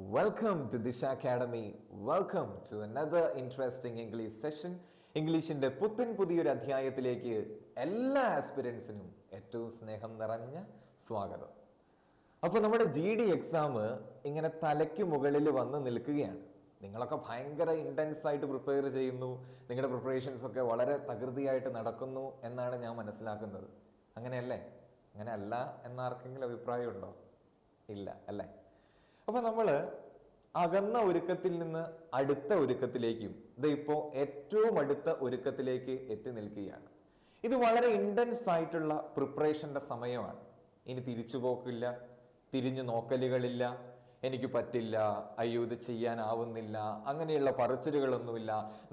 Welcome to Disha Academy. Welcome to another interesting English session. ഇംഗ്ലീഷിന്റെ പുതിയൊരു അധ്യായത്തിലേക്ക് എല്ലാ ആസ്പിരൻസിനും ഏറ്റവും സ്നേഹം നിറഞ്ഞ സ്വാഗതം. അപ്പോൾ നമ്മുടെ GD എക്സാം ഇങ്ങനെ തലയ്ക്ക് മുകളിൽ വന്ന് നിൽക്കുകയാണ്. നിങ്ങളൊക്കെ ഭയങ്കര ഇൻറ്റൻസ് ആയിട്ട് പ്രിപ്പയർ ചെയ്യുന്നു, നിങ്ങളുടെ പ്രിപ്പറേഷൻസ് ഒക്കെ വളരെ തകൃതിയായിട്ട് നടക്കുന്നു എന്നാണ് ഞാൻ മനസ്സിലാക്കുന്നത്. അങ്ങനെയല്ലേ? അങ്ങനെ അല്ല എന്നാർക്കെങ്കിലും അഭിപ്രായമുണ്ടോ? ഇല്ല അല്ലേ? അപ്പൊ നമ്മൾ അകന്ന ഒരുക്കത്തിൽ നിന്ന് അടുത്ത ഒരുക്കത്തിലേക്കും ഇപ്പോൾ ഏറ്റവും അടുത്ത ഒരുക്കത്തിലേക്ക് എത്തി നിൽക്കുകയാണ്. ഇത് വളരെ ഇൻറ്റൻസ് ആയിട്ടുള്ള പ്രിപ്പറേഷന്റെ സമയമാണ്. ഇനി തിരിച്ചുപോക്കില്ല, തിരിഞ്ഞു നോക്കലുകളില്ല, എനിക്ക് പറ്റില്ല, അയ്യോ ഇത് ചെയ്യാനാവുന്നില്ല, അങ്ങനെയുള്ള പറച്ചിലുകളൊന്നുമില്ല.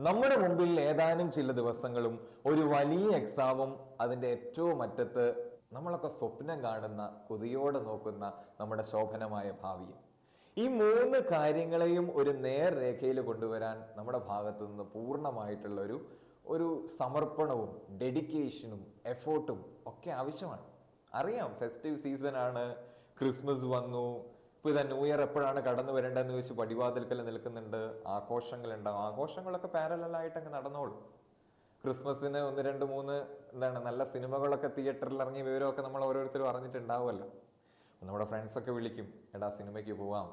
നമ്മുടെ മുമ്പിൽ ഏതാനും ചില ദിവസങ്ങളും ഒരു വലിയ എക്സാമും അതിൻ്റെ ഏറ്റവും അറ്റത്ത് നമ്മളൊക്കെ സ്വപ്നം കാണുന്ന, കൊതിയോടെ നോക്കുന്ന നമ്മുടെ ശോഭനമായ ഭാവിയും. ഈ മൂന്ന് കാര്യങ്ങളെയും ഒരു നേർരേഖയിൽ കൊണ്ടുവരാൻ നമ്മുടെ ഭാഗത്തു നിന്ന് പൂർണ്ണമായിട്ടുള്ള ഒരു സമർപ്പണവും ഡെഡിക്കേഷനും എഫോർട്ടും ഒക്കെ ആവശ്യമാണ്. അറിയാം, ഫെസ്റ്റീവ് സീസൺ ആണ്, ക്രിസ്മസ് വന്നു, ഇപ്പൊ ഇതാ ന്യൂ ഇയർ എപ്പോഴാണ് കടന്നു വരേണ്ടതെന്ന് വെച്ച് പടിവാതിൽക്കൽ നിൽക്കുന്നുണ്ട്, ആഘോഷങ്ങൾ ഉണ്ടാവും. ആഘോഷങ്ങളൊക്കെ പാരലായിട്ട് അങ്ങ് നടന്നോളൂ. ക്രിസ്മസിന് 1, 2, 3 നല്ല സിനിമകളൊക്കെ തിയേറ്ററിൽ ഇറങ്ങിയ വിവരമൊക്കെ നമ്മൾ ഓരോരുത്തരും അറിഞ്ഞിട്ടുണ്ടാവുമല്ലോ. നമ്മുടെ ഫ്രണ്ട്സൊക്കെ വിളിക്കും, എടാ സിനിമയ്ക്ക് പോവാം.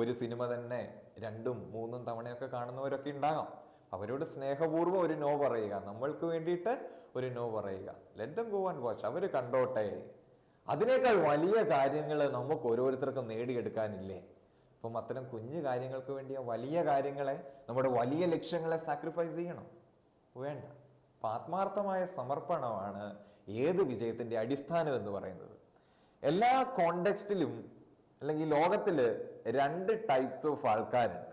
ഒരു സിനിമ തന്നെ 2, 3 തവണയൊക്കെ കാണുന്നവരൊക്കെ ഉണ്ടാകാം. അവരോട് സ്നേഹപൂർവ്വം ഒരു നോ പറയുക, നമ്മൾക്ക് വേണ്ടിയിട്ട് ഒരു നോ പറയുക. Let them go and watch, അവർ കണ്ടോട്ടെ. അതിനേക്കാൾ വലിയ കാര്യങ്ങൾ നമുക്ക് ഓരോരുത്തർക്കും നേടിയെടുക്കാനില്ലേ? അപ്പം അത്തരം കുഞ്ഞു കാര്യങ്ങൾക്ക് വേണ്ടി വലിയ കാര്യങ്ങളെ, നമ്മുടെ വലിയ ലക്ഷ്യങ്ങളെ സാക്രിഫൈസ് ചെയ്യണം? വേണ്ട. അപ്പം ആത്മാർത്ഥമായ സമർപ്പണമാണ് ഏത് വിജയത്തിന്റെ അടിസ്ഥാനം എന്ന് പറയുന്നത്. എല്ലാ കോണ്ടെക്സ്റ്റിലും അല്ലെങ്കിൽ ലോകത്തിൽ 2 ടൈപ്സ് ഓഫ് ആൾക്കാരുണ്ട്.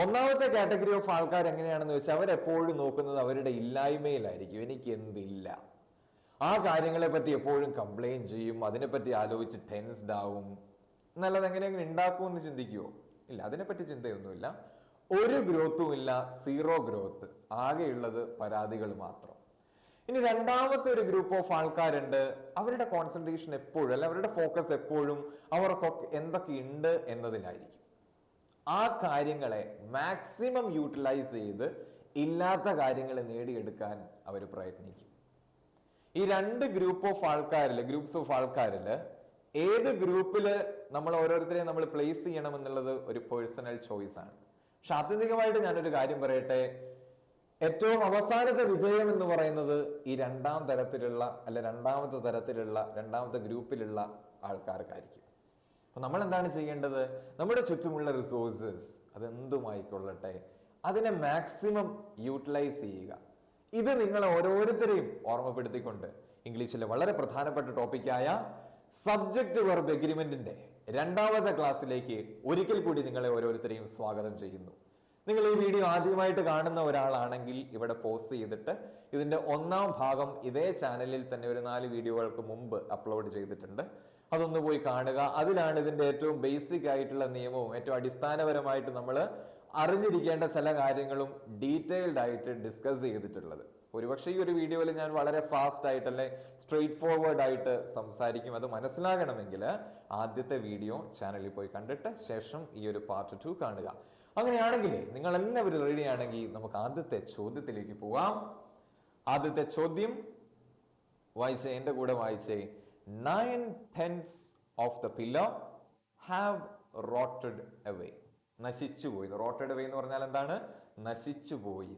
ഒന്നാമത്തെ കാറ്റഗറി ഓഫ് ആൾക്കാർ എങ്ങനെയാണെന്ന് വെച്ചാൽ അവരെപ്പോഴും നോക്കുന്നത് അവരുടെ ഇല്ലായ്മയിലായിരിക്കും. എനിക്ക് എന്തില്ല, ആ കാര്യങ്ങളെ പറ്റി എപ്പോഴും കംപ്ലൈന്റ് ചെയ്യും, അതിനെപ്പറ്റി ആലോചിച്ച് ടെൻസ്ഡ് ആവും. എന്നല്ലാതെ എങ്ങനെയെങ്കിലും ഉണ്ടാക്കുമെന്ന് ചിന്തിക്കുവോ? ഇല്ല, അതിനെപ്പറ്റി ചിന്തയൊന്നുമില്ല. ഒരു ഗ്രോത്തും ഇല്ല, 0 ഗ്രോത്ത്, ആകെയുള്ളത് പരാതികൾ മാത്രം. ഇനി രണ്ടാമത്തെ ഒരു ഗ്രൂപ്പ് ഓഫ് ആൾക്കാരുണ്ട്, അവരുടെ കോൺസെൻട്രേഷൻ എപ്പോഴും അല്ല, അവരുടെ ഫോക്കസ് എപ്പോഴും അവർക്കൊക്കെ എന്തൊക്കെ ഉണ്ട് എന്നതിലായിരിക്കും. ആ കാര്യങ്ങളെ മാക്സിമം യൂട്ടിലൈസ് ചെയ്ത് ഇല്ലാത്ത കാര്യങ്ങൾ നേടിയെടുക്കാൻ അവർ പ്രയത്നിക്കും. ഈ 2 ഗ്രൂപ്പ്സ് ഓഫ് ആൾക്കാരിൽ ഏത് ഗ്രൂപ്പില് നമ്മൾ ഓരോരുത്തരെയും നമ്മൾ പ്ലേസ് ചെയ്യണം എന്നുള്ളത് ഒരു പേഴ്സണൽ ചോയ്സ് ആണ്. പക്ഷെ ആത്യന്തികമായിട്ട് ഞാനൊരു കാര്യം പറയട്ടെ, ഏറ്റവും അവസാനത്തെ വിജയം എന്ന് പറയുന്നത് ഈ രണ്ടാമത്തെ തരത്തിലുള്ള രണ്ടാമത്തെ ഗ്രൂപ്പിലുള്ള ആൾക്കാർക്കായിരിക്കും. അപ്പൊ നമ്മൾ എന്താണ് ചെയ്യേണ്ടത്? നമ്മുടെ ചുറ്റുമുള്ള റിസോഴ്സസ് അതെന്തുമായിക്കൊള്ളട്ടെ, അതിനെ മാക്സിമം യൂട്ടിലൈസ് ചെയ്യുക. ഇത് നിങ്ങൾ ഓരോരുത്തരെയും ഓർമ്മപ്പെടുത്തിക്കൊണ്ട് ഇംഗ്ലീഷിലെ വളരെ പ്രധാനപ്പെട്ട ടോപ്പിക്കായ സബ്ജക്ട് വെർബ് എഗ്രിമെന്റിന്റെ 2ാമത്തെ ക്ലാസ്സിലേക്ക് ഒരിക്കൽ കൂടി നിങ്ങളെ ഓരോരുത്തരെയും സ്വാഗതം ചെയ്യുന്നു. നിങ്ങൾ ഈ വീഡിയോ ആദ്യമായിട്ട് കാണുന്ന ഒരാളാണെങ്കിൽ ഇവിടെ പോസ്റ്റ് ചെയ്തിട്ട് ഇതിന്റെ 1ാം ഭാഗം ഇതേ ചാനലിൽ തന്നെ ഒരു 4 വീഡിയോകൾക്ക് മുമ്പ് അപ്ലോഡ് ചെയ്തിട്ടുണ്ട്. അതൊന്ന് പോയി കാണുക. അതിലാണ് ഇതിന്റെ ഏറ്റവും ബേസിക് ആയിട്ടുള്ള നിയമവും ഏറ്റവും അടിസ്ഥാനപരമായിട്ട് നമ്മൾ അറിഞ്ഞിരിക്കേണ്ട ചില കാര്യങ്ങളും ഡീറ്റെയിൽഡ് ആയിട്ട് ഡിസ്കസ് ചെയ്തിട്ടുള്ളത്. ഒരുപക്ഷെ ഈ ഒരു വീഡിയോയിൽ ഞാൻ വളരെ ഫാസ്റ്റ് ആയിട്ടല്ലേ, സ്ട്രെയിറ്റ് ഫോർവേഡ് ആയിട്ട് സംസാരിക്കും. അത് മനസ്സിലാകണമെങ്കിൽ ആദ്യത്തെ വീഡിയോ ചാനലിൽ പോയി കണ്ടിട്ട് ശേഷം ഈ ഒരു പാർട്ട് 2 കാണുക. അങ്ങനെയാണെങ്കിൽ നിങ്ങൾ എല്ലാവരും റെഡി ആണെങ്കിൽ നമുക്ക് ആദ്യത്തെ ചോദ്യത്തിലേക്ക് പോവാം. ആദ്യത്തെ ചോദ്യം വായിച്ചേ, എന്റെ കൂടെ വായിച്ചേ. 9/10 of the pillar have rotted away. നശിച്ചുപോയി. റോട്ടഡ് അവേ എന്ന് പറഞ്ഞാൽ എന്താണ്? നശിച്ചുപോയി.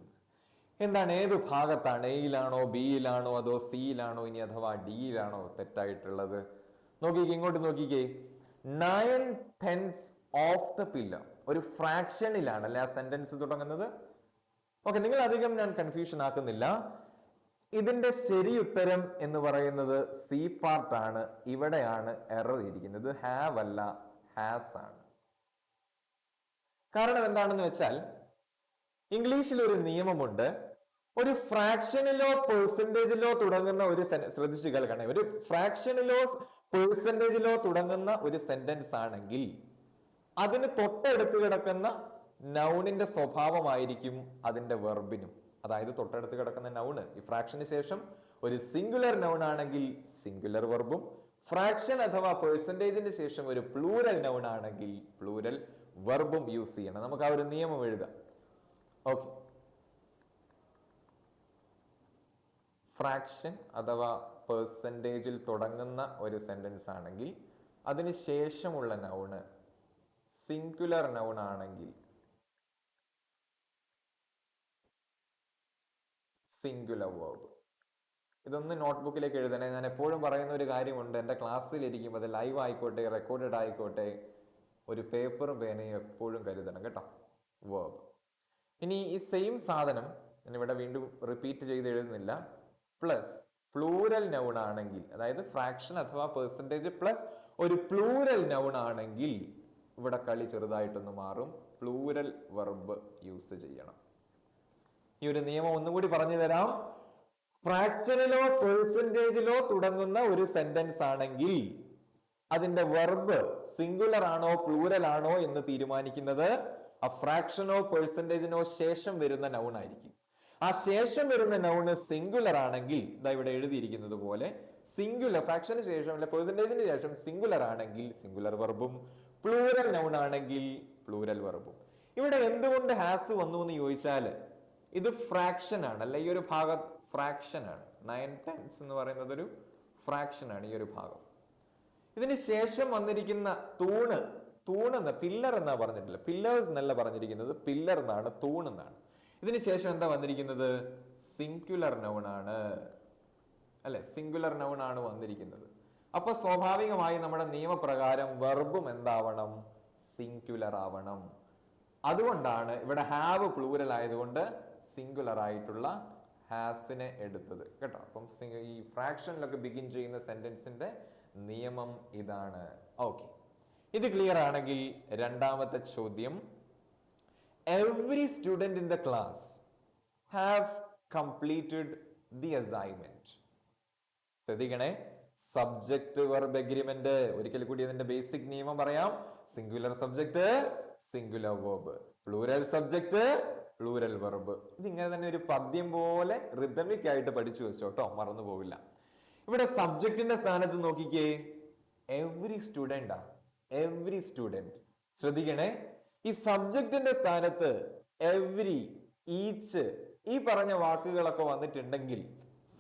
എന്താണ്? ഏത് ഭാഗത്താണ്? എയിലാണോ, ബിയിലാണോ, അതോ സിയിലാണോ, ഇനി അഥവാ ഡിയിലാണോ തെറ്റായിട്ടുള്ളത്? നോക്കിക്കേ, ഇങ്ങോട്ട് നോക്കിക്കേ. 9/10 ഓഫ് ദ പില്ലർ ഒരു ഫ്രാക്ഷനിലാണ് അല്ലെ ആ സെന്റൻസ് തുടങ്ങുന്നത്. ഓക്കെ, നിങ്ങൾ അധികം ഞാൻ കൺഫ്യൂഷൻ ആക്കുന്നില്ല. ഇതിന്റെ ശരി ഉത്തരം എന്ന് പറയുന്നത് സി പാർട്ടാണ്. ഇവിടെയാണ് എറർ ഇരിക്കുന്നത്. ഹാവ് അല്ല, ഹാസ് ആണ്. കാരണം എന്താണെന്ന് വെച്ചാൽ ഇംഗ്ലീഷിൽ ഒരു നിയമമുണ്ട്. ഒരു ഫ്രാക്ഷനിലോ പെർസെന്റേജിലോ തുടങ്ങുന്ന ഒരു ശ്രദ്ധിച്ചു കേൾക്കണേ, ഒരു ഫ്രാക്ഷനിലോ പെർസെന്റേജിലോ തുടങ്ങുന്ന ഒരു സെന്റൻസ് ആണെങ്കിൽ അതിന് തൊട്ടടുത്ത് കിടക്കുന്ന നൗണിന്റെ സ്വഭാവമായിരിക്കും അതിന്റെ വെർബിനും. അതായത് തൊട്ടടുത്ത് കിടക്കുന്ന നൗണ് ഈ ഫ്രാക്ഷന് ശേഷം ഒരു സിംഗുലർ നൗൺ ആണെങ്കിൽ സിംഗുലർ വെർബും, ഫ്രാക്ഷൻ അഥവാ പെർസെന്റേജിന് ശേഷം ഒരു പ്ലൂരൽ നൗൺ ആണെങ്കിൽ പ്ലൂരൽ വെർബും യൂസ് ചെയ്യണം. നമുക്ക് ആ ഒരു നിയമം എഴുതാം. ഓക്കെ, ഫ്രാക്ഷൻ അഥവാ പെർസെൻറ്റേജിൽ തുടങ്ങുന്ന ഒരു സെന്റൻസ് ആണെങ്കിൽ അതിന് ശേഷമുള്ള നൗണ് സിംഗുലർ നൗൺ ആണെങ്കിൽ സിംഗുലർ വേർബ്. ഇതൊന്ന് നോട്ട്ബുക്കിലേക്ക് എഴുതണേ. ഞാൻ എപ്പോഴും പറയുന്ന ഒരു കാര്യമുണ്ട്, എൻ്റെ ക്ലാസ്സിലിരിക്കുമ്പോൾ അത് ലൈവ് ആയിക്കോട്ടെ റെക്കോർഡഡ് ആയിക്കോട്ടെ, ഒരു പേപ്പറും പേനയും എപ്പോഴും കരുതണം കേട്ടോ. വേർബ്. ഇനി ഈ സെയിം സാധനം ഞാനിവിടെ വീണ്ടും റിപ്പീറ്റ് ചെയ്ത് എഴുതുന്നില്ല. പ്ലസ് പ്ലൂരൽ നൗൺ ആണെങ്കിൽ, അതായത് ഫ്രാക്ഷൻ അഥവാ പെർസെൻറ്റേജ് പ്ലസ് ഒരു പ്ലൂരൽ നൗൺ ആണെങ്കിൽ ഇവിടെ കളി ചെറുതായിട്ടൊന്ന് മാറും. പ്ലൂരൽ വെർബ് യൂസ് ചെയ്യണം. ഈ ഒരു നിയമം ഒന്നുകൂടി പറഞ്ഞു തരാം. ഫ്രാക്ഷനിലോ പെർസെൻറ്റേജിലോ തുടങ്ങുന്ന ഒരു സെന്റൻസ് ആണെങ്കിൽ അതിന്റെ വെർബ് സിംഗുലർ ആണോ പ്ലൂരൽ ആണോ എന്ന് തീരുമാനിക്കുന്നത് ആ ഫ്രാക്ഷനോ പെർസെൻറ്റേജിനോ ശേഷം വരുന്ന നൗൺ ആയിരിക്കും. ആ ശേഷം വരുന്ന നൗണ് സിംഗുലർ ആണെങ്കിൽ, ഇതാ ഇവിടെ എഴുതിയിരിക്കുന്നത് പോലെ സിംഗുലർ, ഫ്രാക്ഷന് ശേഷം അല്ലെ പെർസെൻറ്റേജിന് ശേഷം സിംഗുലർ ആണെങ്കിൽ സിംഗുലർ വെർബും, പ്ലൂരൽ നൗൺ ആണെങ്കിൽ പ്ലൂരൽ വെർബും. ഇവിടെ എന്തുകൊണ്ട് ഹാസ് വന്നു എന്ന് ചോദിച്ചാൽ ഇത് ഫ്രാക്ഷൻ ആണ് അല്ലെ, ഈ ഒരു ഭാഗം ഫ്രാക്ഷൻ ആണ്. 9/10 എന്ന് പറയുന്നത് ഒരു ഫ്രാക്ഷൻ ആണ് ഈ ഒരു ഭാഗം. ഇതിന് ശേഷം വന്നിരിക്കുന്ന തൂണെന്ന് പില്ലർ എന്നാ പറഞ്ഞിട്ടില്ല, പില്ലേഴ്സ് എന്നല്ല പറഞ്ഞിരിക്കുന്നത്, പില്ലർ എന്നാണ്, തൂണെന്നാണ്. ഇതിന് ശേഷം എന്താ വന്നിരിക്കുന്നത്? സിംഗുലർ നൗൺ ആണ് അല്ലെ, സിംഗുലർ നൗൺ ആണ് വന്നിരിക്കുന്നത്. അപ്പൊ സ്വാഭാവികമായി നമ്മുടെ നിയമപ്രകാരം വെർബും എന്താവണം? സിംഗുലർ ആവണം. അതുകൊണ്ടാണ് ഇവിടെ ഹാവ് പ്ലൂരൽ ആയതുകൊണ്ട് സിംഗുലർ ആയിട്ടുള്ള ഹാസിനെ എടുത്തത് കേട്ടോ. അപ്പം ഈ ഫ്രാക്ഷനിലൊക്കെ ബിഗിൻ ചെയ്യുന്ന സെന്റൻസിന്റെ നിയമം ഇതാണ്. ഓക്കെ, ഇത് ക്ലിയർ ആണെങ്കിൽ രണ്ടാമത്തെ ചോദ്യം, every student in the class have completed the assignment. ശ്രദ്ധിക്കണേ, സബ്ജക്ട് വെർബ് എഗ്രിമെന്റ്. ഒരിക്കൽ കൂടി അതിന്റെ ബേസിക് നിയമം പറയാം. Singular subject singular verb, plural subject plural verb. ഇതിങ്ങനെ തന്നെ ഒരു പദ്യം പോലെ റിതമിക് ആയിട്ട് പഠിച്ചു വെച്ചോട്ടോ, മറന്നു പോവില്ല. ഇവിടെ സബ്ജക്റ്റിന്റെ സ്ഥാനത്ത് നോക്കിക്കേ, എവറി സ്റ്റുഡന്റ്. Every student. ശ്രദ്ധിക്കണേ, ഈ സബ്ജക്റ്റിന്റെ സ്ഥാനത്ത് എവരി, ഈച്ച് ഈ പറഞ്ഞ വാക്കുകളൊക്കെ വന്നിട്ടുണ്ടെങ്കിൽ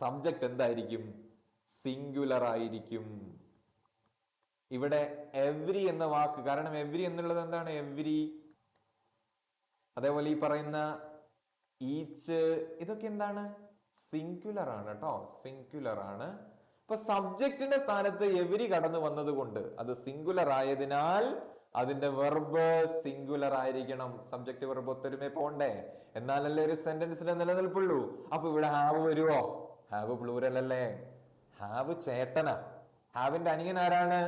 സബ്ജക്റ്റ് എന്തായിരിക്കും? സിംഗുലർ ആയിരിക്കും. ഇവിടെ എവരി എന്ന വാക്ക്, കാരണം എവരി എന്നുള്ളത് എന്താണ്? എവരി. അതേപോലെ ഈ പറയുന്ന ഈച്ച് ഇതൊക്കെ എന്താണ്? സിംഗുലർ ആണ് കേട്ടോ, സിംഗുലർ ആണ്. അപ്പൊ സബ്ജക്റ്റിന്റെ സ്ഥാനത്ത് എവരി കടന്നു വന്നത് കൊണ്ട് അത് സിംഗുലർ ആയതിനാൽ അതിന്റെ വെർബ് സിംഗുലർ ആയിരിക്കണം. സബ്ജക്ട് വെർബ് ഒത്തൊരുമേ പോണ്ടേ, എന്നാലല്ലേ ഒരു സെന്റൻസിന്റെ നിലനിൽപ്പുള്ളൂ. അപ്പൊ ഇവിടെ ഹാവ് വരുവോ? ഹാവ് പ്ലൂരൽ അല്ലേ? ഹാവ് ചേട്ടന. ഹാവിന്റെ അനിയൻ ആരാണ്?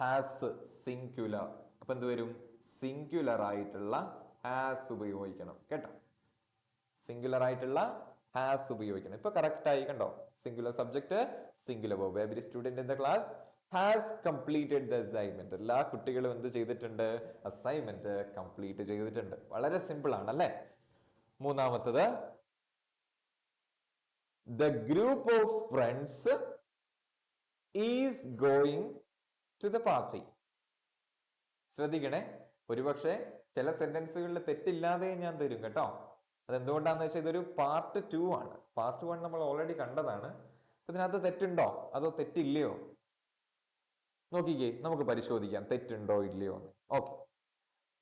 Has, singular. അപ്പൊ എന്ത് വരും? സിംഗുലർ ആയിട്ടുള്ള ഹാസ് ഉപയോഗിക്കണം കേട്ടോ. സിംഗുലർ ആയിട്ടുള്ള ഹാസ് ഉപയോഗിക്കണം. ഇപ്പൊ കറക്റ്റ് ആയി കണ്ടോ? Singular subject singular verb. Every student in the class has completed the assignment. എല്ലാ കുട്ടികളും എന്ത് ചെയ്തിട്ടുണ്ട്? അസൈൻമെന്റ് കംപ്ലീറ്റ് ചെയ്തിട്ടുണ്ട്. വളരെ സിമ്പിൾ ആണ് അല്ലേ? മൂന്നാമത്തത്, the group of friends is going to the party. ശ്രദ്ധിക്കണേ, ഒരുപക്ഷെ ചില സെന്റൻസുകളിൽ തെറ്റില്ലാതെ ഞാൻ തരും കേട്ടോ. അതെന്തുകൊണ്ടാന്ന് വെച്ചാൽ ഇതൊരു പാർട്ട് 2 ആണ്. പാർട്ട് 1 നമ്മൾ ഓൾറെഡി കണ്ടതാണ്. ഇതിനകത്ത് തെറ്റുണ്ടോ അതോ തെറ്റില്ലയോ നോക്കിക്കേ, നമുക്ക് പരിശോധിക്കാം തെറ്റുണ്ടോ ഇല്ലയോ എന്ന്. ഓക്കെ,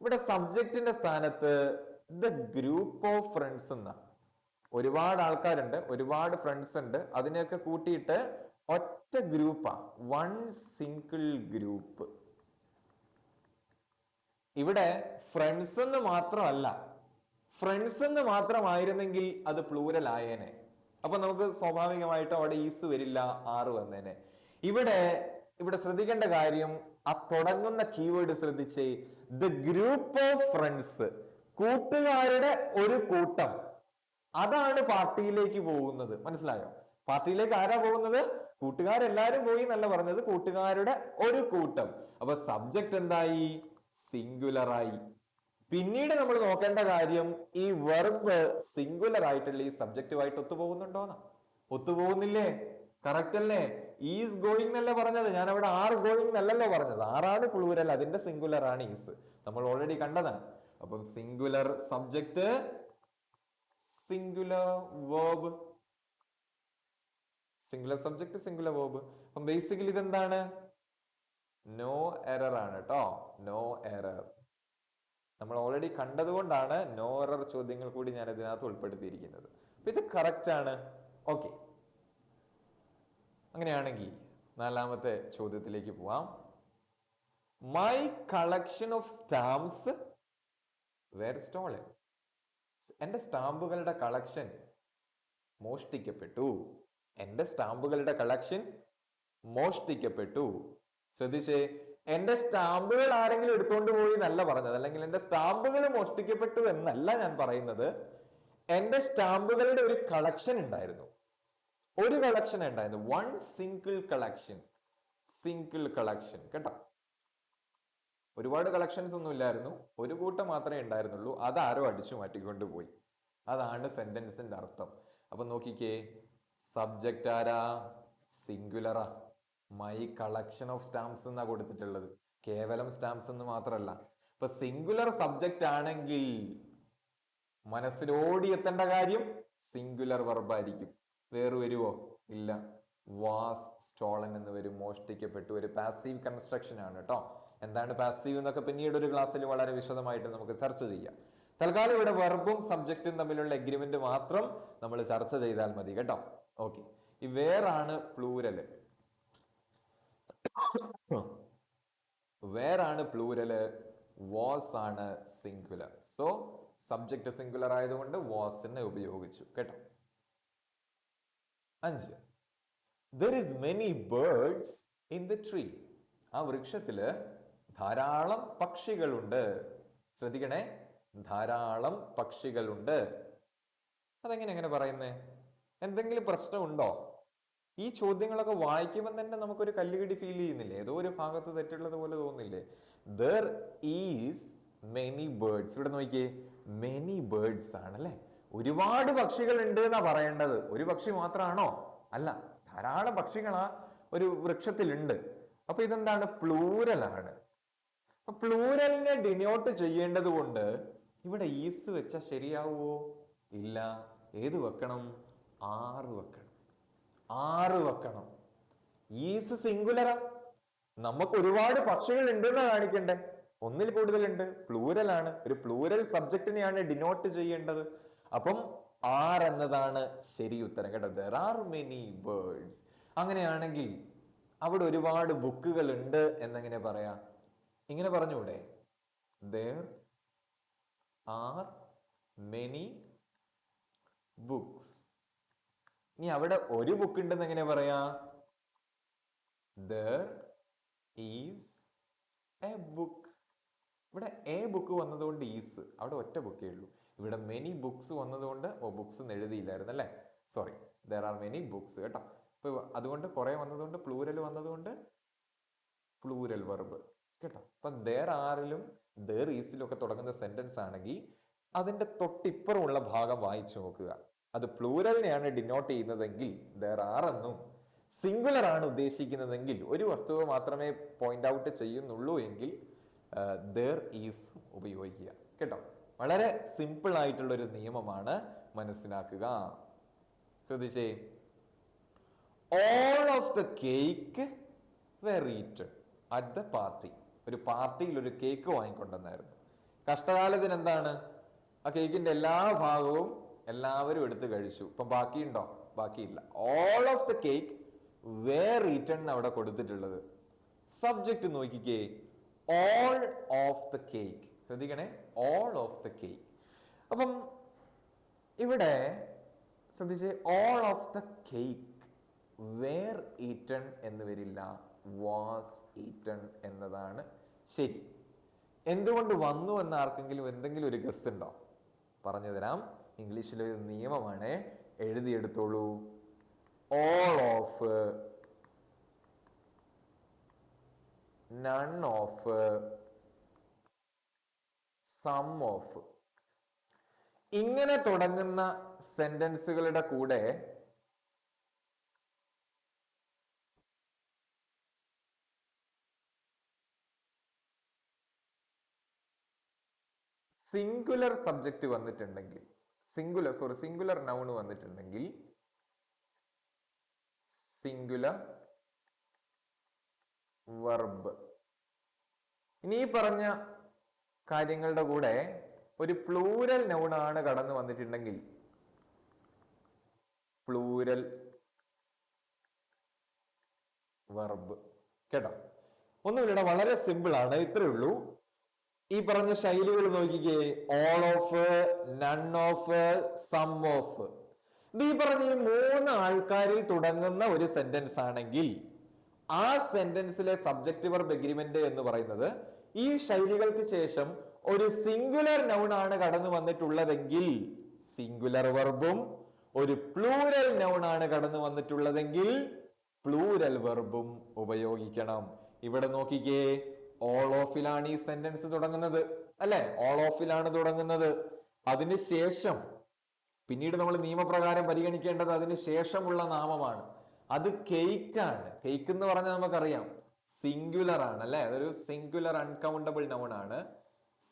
ഇവിടെ സബ്ജക്റ്റിന്റെ സ്ഥാനത്ത് ദ ഗ്രൂപ്പ് ഓഫ് ഫ്രണ്ട്സ് എന്ന ഒരുപാട് ആൾക്കാരുണ്ട്, ഒരുപാട് ഫ്രണ്ട്സ് ഉണ്ട്, അതിനെയൊക്കെ കൂട്ടിയിട്ട് ഒറ്റ ഗ്രൂപ്പാ, വൺ സിംഗിൾ ഗ്രൂപ്പ്. ഇവിടെ ഫ്രണ്ട്സ് എന്ന് മാത്രമല്ല, ഫ്രണ്ട്സ് എന്ന് മാത്രമായിരുന്നെങ്കിൽ അത് പ്ലൂരൽ ആയേനെ. അപ്പൊ നമുക്ക് സ്വാഭാവികമായിട്ടും അവിടെ ഈസ് വരില്ല, ആറ് വന്നേനെ. ഇവിടെ ശ്രദ്ധിക്കേണ്ട കാര്യം, ആ തുടങ്ങുന്ന കീവേഡ് ശ്രദ്ധിച്ചേ, ദ ഗ്രൂപ്പ് ഓഫ് ഫ്രണ്ട്സ്, കൂട്ടുകാരുടെ ഒരു കൂട്ടം, അതാണ് പാർട്ടിയിലേക്ക് പോകുന്നത്. മനസ്സിലായോ? പാർട്ടിയിലേക്ക് ആരാ പോകുന്നത്? കൂട്ടുകാരെല്ലാരും പോയി എന്നല്ല പറഞ്ഞത്, കൂട്ടുകാരുടെ ഒരു കൂട്ടം. അപ്പൊ സബ്ജക്ട് എന്തായി? സിംഗുലർ ആയി. പിന്നീട് നമ്മൾ നോക്കേണ്ട കാര്യം, ഈ വെർബ് സിംഗുലർ ആയിട്ടുള്ള ഈ സബ്ജക്റ്റുമായിട്ട് ഒത്തുപോകുന്നുണ്ടോന്നാ. ഒത്തുപോകുന്നില്ലേ? കറക്റ്റ് അല്ലേ? ഈസ് ഗോയിങ് എന്നല്ലേ പറഞ്ഞത്, ഞാൻ അവിടെ ആർ ഗോയിങ് എന്നല്ലല്ലോ പറഞ്ഞത്. ആറാണ് പ്ലൂരൽ, അതിന്റെ സിംഗുലർ ആണ് ഈസ്, നമ്മൾ ഓൾറെഡി കണ്ടതാണ്. അപ്പം singular subject, singular verb, singular subject singular verb. അപ്പം ബേസിക്കലി ഇതെന്താണ്? നോ എറർ ആണ് കേട്ടോ, നോ എറർ. നമ്മൾ ഓൾറെഡി കണ്ടത് കൊണ്ടാണ് നോ എറർ ചോദ്യങ്ങൾ കൂടി ഞാൻ ഇതിനകത്ത് ഉൾപ്പെടുത്തിയിരിക്കുന്നത്. അപ്പൊ ഇത് കറക്റ്റ് ആണ്. ഓക്കെ, അങ്ങനെയാണെങ്കിൽ നാലാമത്തെ ചോദ്യത്തിലേക്ക് പോവാം. My collection of stamps were stolen. എന്റെ സ്റ്റാമ്പുകളുടെ കളക്ഷൻ മോഷ്ടിക്കപ്പെട്ടു. എന്റെ സ്റ്റാമ്പുകളുടെ കളക്ഷൻ മോഷ്ടിക്കപ്പെട്ടു. ശ്രദ്ധിച്ചേ, എന്റെ സ്റ്റാമ്പുകൾ ആരെങ്കിലും എടുത്തുകൊണ്ട് പോയി എന്നല്ല പറഞ്ഞത്, അല്ലെങ്കിൽ എന്റെ സ്റ്റാമ്പുകൾ മോഷ്ടിക്കപ്പെട്ടു എന്നല്ല ഞാൻ പറയുന്നത്. എന്റെ സ്റ്റാമ്പുകളുടെ ഒരു കളക്ഷൻ ഉണ്ടായിരുന്നു, ഒരു കളക്ഷൻ ഉണ്ടായിരുന്നു. One single collection, single collection കേട്ടോ. ഒരുപാട് കളക്ഷൻസ് ഒന്നും ഇല്ലായിരുന്നു, ഒരു കൂട്ടം മാത്രമേ ഉണ്ടായിരുന്നുള്ളൂ. അതാരോ അടിച്ചു മാറ്റിക്കൊണ്ട് പോയി. അതാണ് സെന്റൻസിന്റെ അർത്ഥം. അപ്പൊ നോക്കിക്കേ, സബ്ജക്റ്റ് ആരാ? സിംഗുലറാ. മൈ കളക്ഷൻ ഓഫ് സ്റ്റാമ്പ്സ് എന്നാ കൊടുത്തിട്ടുള്ളത്, കേവലം സ്റ്റാമ്പ്സ് എന്ന് മാത്രമല്ല. ഇപ്പൊ സിംഗുലർ സബ്ജക്റ്റ് ആണെങ്കിൽ മനസ്സിലോടി എത്തേണ്ട കാര്യം സിംഗുലർ വെർബ് ആയിരിക്കും. വേറെ വരുവോ? ഇല്ല. വാസ് സ്റ്റോളൻ എന്ന് വരും, മോഷ്ടിക്കപ്പെട്ടു. ഒരു പാസീവ് കൺസ്ട്രക്ഷൻ ആണ് കേട്ടോ. എന്താണ് പാസീവ് എന്നൊക്കെ പിന്നീട് ഒരു ക്ലാസ്സിൽ വളരെ വിശദമായിട്ട് നമുക്ക് ചർച്ച ചെയ്യാം. തൽക്കാലം ഇവിടെ വെർബും സബ്ജക്റ്റും തമ്മിലുള്ള എഗ്രിമെന്റ് മാത്രം നമ്മൾ ചർച്ച ചെയ്താൽ മതി കേട്ടോ. ഓക്കെ, ഈ വേറാണ് പ്ലൂരല്. വേറാണ് പ്ലൂരല്, വാസ് ആണ് സിംഗുലർ. സോ സബ്ജക്ട് സിംഗുലർ ആയതുകൊണ്ട് വാസിനെ ഉപയോഗിച്ചു കേട്ടോ. 5. There is many birds in the tree. ആ വൃക്ഷത്തില് ധാരാളം പക്ഷികളുണ്ട്. ശ്രദ്ധിക്കണേ, ധാരാളം പക്ഷികളുണ്ട്. എങ്ങനെ പറയുന്നേ? എന്തെങ്കിലും പ്രശ്നമുണ്ടോ? ഈ ചോദ്യങ്ങളൊക്കെ വായിക്കുമ്പോൾ തന്നെ നമുക്കൊരു കല്ലുകടി ഫീൽ ചെയ്യുന്നില്ലേ? ഏതോ ഒരു ഭാഗത്ത് തെറ്റുള്ളത് പോലെ തോന്നില്ലേ? There is many birds. ഇവിടെ നോക്കിയേ, many birds ആണല്ലേ. ഒരുപാട് പക്ഷികൾ ഉണ്ട് എന്നാ പറയേണ്ടത്. ഒരു പക്ഷി മാത്രമാണോ? അല്ല, ധാരാളം പക്ഷികളാ ഒരു വൃക്ഷത്തിലുണ്ട്. അപ്പൊ ഇതെന്താണ്? പ്ലൂരൽ ആണ്. അപ്പൊ പ്ലൂരലിനെ ഡിനോട്ട് ചെയ്യേണ്ടത് കൊണ്ട് ഇവിടെ ഈസ് വെച്ചാൽ ശരിയാവുമോ? ഇല്ല. ഏത് വെക്കണം? ആറ് വെക്കണം. ആറ് വെക്കണം. ഈസ് സിംഗുലറാ. നമുക്ക് ഒരുപാട് പക്ഷികൾ ഉണ്ടെന്ന് കാണിക്കണ്ടേ? ഒന്നിൽ കൂടുതലുണ്ട്, പ്ലൂരൽ ആണ്. ഒരു പ്ലൂരൽ സബ്ജക്റ്റിനെയാണ് ഡിനോട്ട് ചെയ്യേണ്ടത്. അപ്പം ആർ എന്നതാണ് ശരി ഉത്തരം കേട്ടോ. There are many birds. അങ്ങനെയാണെങ്കിൽ അവിടെ ഒരുപാട് ബുക്കുകൾ ഉണ്ട് എന്നെങ്ങനെ പറയാ? ഇങ്ങനെ പറഞ്ഞൂടെ? There are many books. ഇനി അവിടെ ഒരു ബുക്ക് ഉണ്ടെന്ന് എങ്ങനെ പറയാ? There is a book. ഇവിടെ എ ബുക്ക് വന്നതുകൊണ്ട് ഈസ്, അവിടെ ഒറ്റ ബുക്കേ ഉള്ളൂ. ഇവിടെ മെനി ബുക്സ് വന്നതുകൊണ്ട് ബുക്സ് എന്ന് എഴുതിയില്ലായിരുന്നു അല്ലേ? Sorry, there are many books കേട്ടോ. ഇപ്പൊ അതുകൊണ്ട് കുറെ വന്നതുകൊണ്ട് പ്ലൂരൽ വന്നതുകൊണ്ട് പ്ലൂരൽ വെർബ് കേട്ടോ. അപ്പൊ there ആറിലും there ഈസിലും ഒക്കെ തുടങ്ങുന്ന സെന്റൻസ് ആണെങ്കിൽ അതിന്റെ തൊട്ടിപ്പുറമുള്ള ഭാഗം വായിച്ചു നോക്കുക. അത് പ്ലൂരലിനെയാണ് ഡിനോട്ട് ചെയ്യുന്നതെങ്കിൽ there are എന്നും, സിംഗുലർ ആണ് ഉദ്ദേശിക്കുന്നതെങ്കിൽ, ഒരു വസ്തുത മാത്രമേ പോയിന്റ് ഔട്ട് ചെയ്യുന്നുള്ളൂ എങ്കിൽ there is ഉപയോഗിക്കുക കേട്ടോ. വളരെ സിമ്പിൾ ആയിട്ടുള്ള ഒരു നിയമമാണ്, മനസ്സിലാക്കുക. ശ്രദ്ധിച്ചേ, all of the cake were eaten at the party. ഒരു പാർട്ടിയിൽ ഒരു കേക്ക് വാങ്ങിക്കൊണ്ടെന്നായിരുന്നു. കഷ്ടകാലത്തിന് എന്താണ്? ആ കേക്കിന്റെ എല്ലാ ഭാഗവും എല്ലാവരും എടുത്ത് കഴിച്ചു. ഇപ്പൊ ബാക്കിയുണ്ടോ? ബാക്കിയില്ല. all of the cake were eaten അവിടെ കൊടുത്തിട്ടുള്ളത്. സബ്ജക്റ്റ് നോക്കിക്കേ, all of the cake. ശ്രദ്ധിക്കണേ, all of the cake. അപ്പം ഇവിടെ ശ്രദ്ധിച്ചേ, all of the cake were eaten എന്ന് വരില്ല, was eaten എന്നതാണ് ശരി. എന്തുകൊണ്ട് വന്നു എന്ന് ആർക്കെങ്കിലും എന്തെങ്കിലും ഒരു ഗസ് ഉണ്ടോ? പറഞ്ഞു തരാം. ഇംഗ്ലീഷിലെ ഒരു നിയമമാണ്, എഴുതിയെടുത്തോളൂ. all of, none of, some of. ഇങ്ങനെ തുടങ്ങുന്ന സെന്റൻസുകളുടെ കൂടെ സിംഗുലർ സബ്ജക്റ്റ് വന്നിട്ടുണ്ടെങ്കിൽ, സിംഗുലർ നൗൺ വന്നിട്ടുണ്ടെങ്കിൽ സിംഗുലർ വെർബ്. ഇനി ഈ പറഞ്ഞ കാര്യങ്ങളുടെ കൂടെ ഒരു പ്ലൂരൽ നൗൺ ആണ് കടന്നു വന്നിട്ടുണ്ടെങ്കിൽ പ്ലൂരൽ വെർബ്. കേട്ടോ, ഒന്നുമില്ല, വളരെ സിമ്പിൾ ആണ്, ഇത്രയേ ഉള്ളൂ. ഈ പറഞ്ഞ ശൈലികൾ നോക്കിക്കേ. All of, none of, some of. ഇത് ഈ പറഞ്ഞ 3 ആൾക്കാരിൽ തുടങ്ങുന്ന ഒരു സെന്റൻസ് ആണെങ്കിൽ ആ സെന്റൻസിലെ സബ്ജക്റ്റ് വെർബ് എഗ്രിമെന്റ് എന്ന് പറയുന്നത് ഈ ശൈലികൾക്ക് ശേഷം ഒരു സിംഗുലർ നൗൺ ആണ് കടന്നു വന്നിട്ടുള്ളതെങ്കിൽ സിംഗുലർ വെർബും, ഒരു പ്ലൂരൽ നൗൺ ആണ് കടന്നു വന്നിട്ടുള്ളതെങ്കിൽ പ്ലൂരൽ വെർബും ഉപയോഗിക്കണം. ഇവിടെ നോക്കിക്കേ, ഓൾ ഓഫിലാണ് ഈ സെന്റൻസ് തുടങ്ങുന്നത്, അല്ലെ? ഓൾ ഓഫിലാണ് തുടങ്ങുന്നത്. അതിനുശേഷം പിന്നീട് നമ്മൾ നിയമപ്രകാരം പരിഗണിക്കേണ്ടത് അതിന് ശേഷമുള്ള നാമമാണ്. അത് കേക്ക് ആണ്. കേക്ക് എന്ന് പറഞ്ഞാൽ നമുക്കറിയാം സിംഗുലർ ആണ്, അല്ലെ? അതൊരു സിംഗുലർ അൺകൗണ്ടബിൾ നൗൺ ആണ്.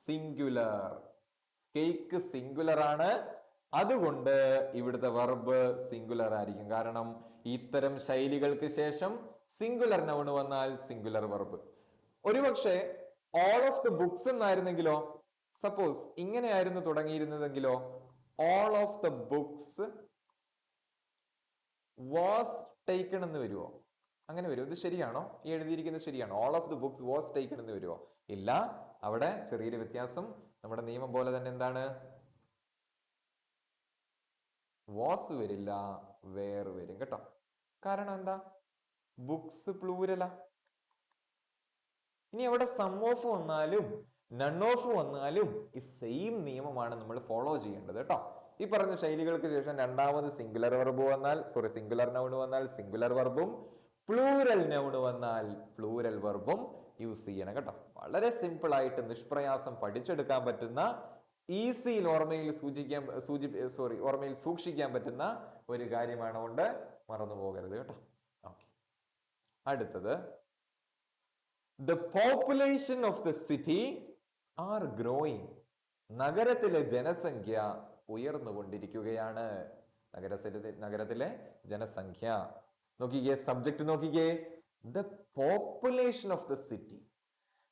സിംഗുലർ, കേക്ക് സിംഗുലർ ആണ്. അതുകൊണ്ട് ഇവിടുത്തെ വെർബ് സിംഗുലർ ആയിരിക്കും. കാരണം ഇത്തരം ശൈലികൾക്ക് ശേഷം സിംഗുലർ നൗൺ വന്നാൽ സിംഗുലർ വെർബ്. ഒരുപക്ഷെ ഓൾ ഓഫ് ദ ബുക്സ് എന്നായിരുന്നെങ്കിലോ, സപ്പോസ് ഇങ്ങനെയായിരുന്നു തുടങ്ങിയിരുന്നതെങ്കിലോ, all of the books was taken എന്ന് വരുമോ? അങ്ങനെ വരുമോ? ഇത് ശരിയാണോ? ഈ എഴുതിയിരിക്കുന്നത് ശരിയാണോ? All of the books was taken എന്ന് വരുമോ? ഇല്ല, അവിടെ ചെറിയൊരു വ്യത്യാസം. നമ്മുടെ നിയമം പോലെ തന്നെ എന്താണ്? വാസ് വരില്ല, വേർ വരും. കേട്ടോ, കാരണം എന്താ? ബുക്സ് പ്ലൂരലാ. ഇനി അവിടെ സം ഓഫ് വന്നാലും നൺ ഓഫ് വന്നാലും ഈ സെയിം നിയമമാണ് നമ്മൾ ഫോളോ ചെയ്യേണ്ടത്. കേട്ടോ, ഈ പറഞ്ഞ ശൈലികൾക്ക് ശേഷം രണ്ടാമത് സിംഗുലർ വെർബ് വന്നാൽ സിംഗുലർ നൗൺ വന്നാൽ സിംഗുലർ വെർബും, പ്ലൂരൽ നൗൺ വന്നാൽ പ്ലൂരൽ വെർബും യൂസ് ചെയ്യണം. കേട്ടോ, വളരെ സിമ്പിൾ ആയിട്ട് നിഷ്പ്രയാസം പഠിച്ചെടുക്കാൻ പറ്റുന്ന, ഈസിയിൽ ഓർമ്മയിൽ സൂക്ഷിക്കാൻ പറ്റുന്ന ഒരു കാര്യമാണ്. കൊണ്ട് മറന്നു പോകരുത്. കേട്ടോ, ഓക്കെ. അടുത്തത്, the population of the city are growing. നഗരത്തിലെ ജനസംഖ്യ ഉയർന്നുകൊണ്ടിരിക്കുകയാണ്. നഗരത്തിലെ ജനസംഖ്യ. നോക്കിക്കേ, സബ്ജക്ട് നോക്കിക്കേ, the population of the city,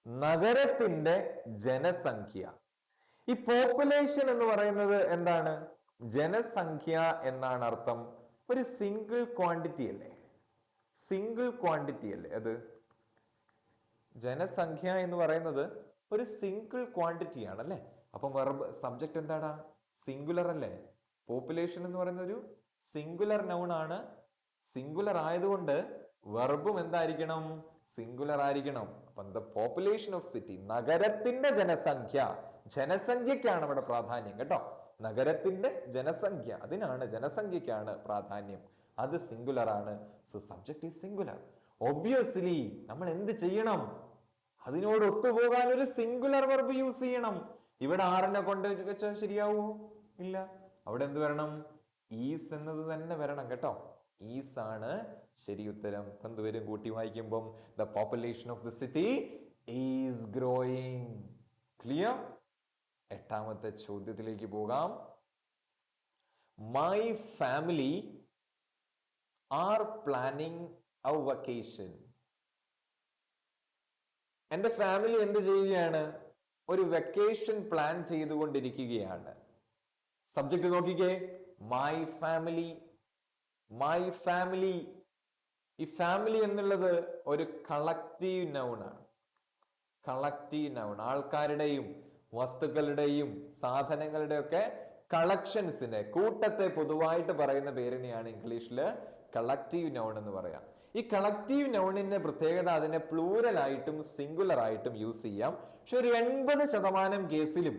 നഗരത്തിന്റെ ജനസംഖ്യ. ഈ പോപ്പുലേഷൻ എന്ന് പറയുന്നത് എന്താണ്? ജനസംഖ്യ എന്നാണ് അർത്ഥം. ഒരു സിംഗിൾ ക്വാണ്ടിറ്റി അല്ലേ? സിംഗിൾ ക്വാണ്ടിറ്റി അല്ലേ അത്? ജനസംഖ്യ എന്ന് പറയുന്നത് ഒരു സിംഗിൾ ക്വാണ്ടിറ്റി ആണ്, അല്ലെ? അപ്പം വെർബ് സബ്ജക്ട് എന്താടാ? സിംഗുലർ അല്ലേ? പോപ്പുലേഷൻ എന്ന് പറയുന്ന ഒരു സിംഗുലർ നൗൺ ആണ്. സിംഗുലർ ആയതുകൊണ്ട് വെർബും എന്തായിരിക്കണം? സിംഗുലർ ആയിരിക്കണം. അപ്പം ദ പോപ്പുലേഷൻ ഓഫ് സിറ്റി, നഗരത്തിന്റെ ജനസംഖ്യ. ജനസംഖ്യക്കാണ് അവിടെ പ്രാധാന്യം. കേട്ടോ, നഗരത്തിന്റെ ജനസംഖ്യ, അതിനാണ്, ജനസംഖ്യക്കാണ് പ്രാധാന്യം. അത് സിംഗുലർ ആണ്. So subject is singular. Obviously നമ്മൾ എന്ത് ചെയ്യണം? അതിനോട് ഒത്തുപോകാൻ ഒരു സിംഗുലർ വെർബ് യൂസ് ചെയ്യണം. ഇവിടെ ആറിനെ കൊണ്ട് വെച്ചാൽ ശരിയാവൂ? ഇല്ല, അവിടെ എന്ത് വരണം? ഈസ് എന്നത് തന്നെ വരണം. കേട്ടോ, ഈസ് ആണ് ശരി ഉത്തരം. എന്ത് വരും കൂട്ടി വായിക്കുമ്പം? The population of the city is growing. Clear? എട്ടാമത്തെ ചോദ്യത്തിലേക്ക് പോകാം. My family are planning a vacation. എന്റെ ഫാമിലി എന്ത് ചെയ്യുകയാണ്? ഒരു വെക്കേഷൻ പ്ലാൻ ചെയ്തുകൊണ്ടിരിക്കുകയാണ്. സബ്ജക്ട് നോക്കിക്കേ, മൈ ഫാമിലി. മൈ ഫാമിലി, ഈ ഫാമിലി എന്നുള്ളത് ഒരു കളക്റ്റീവ് നൗൺ ആണ്. കളക്റ്റീവ് നൗൺ, ആൾക്കാരുടെയും വസ്തുക്കളുടെയും സാധനങ്ങളുടെ ഒക്കെ കളക്ഷൻസിനെ, കൂട്ടത്തെ പൊതുവായിട്ട് പറയുന്ന പേരിനെയാണ് ഇംഗ്ലീഷില് കളക്റ്റീവ് നൗൺ എന്ന് പറയാം. ഈ കളക്റ്റീവ് നൗണിന്റെ പ്രത്യേകത അതിനെ പ്ലൂരൽ ആയിട്ടും സിംഗുലർ ആയിട്ടും യൂസ് ചെയ്യാം. പക്ഷെ ഒരു 80% കേസിലും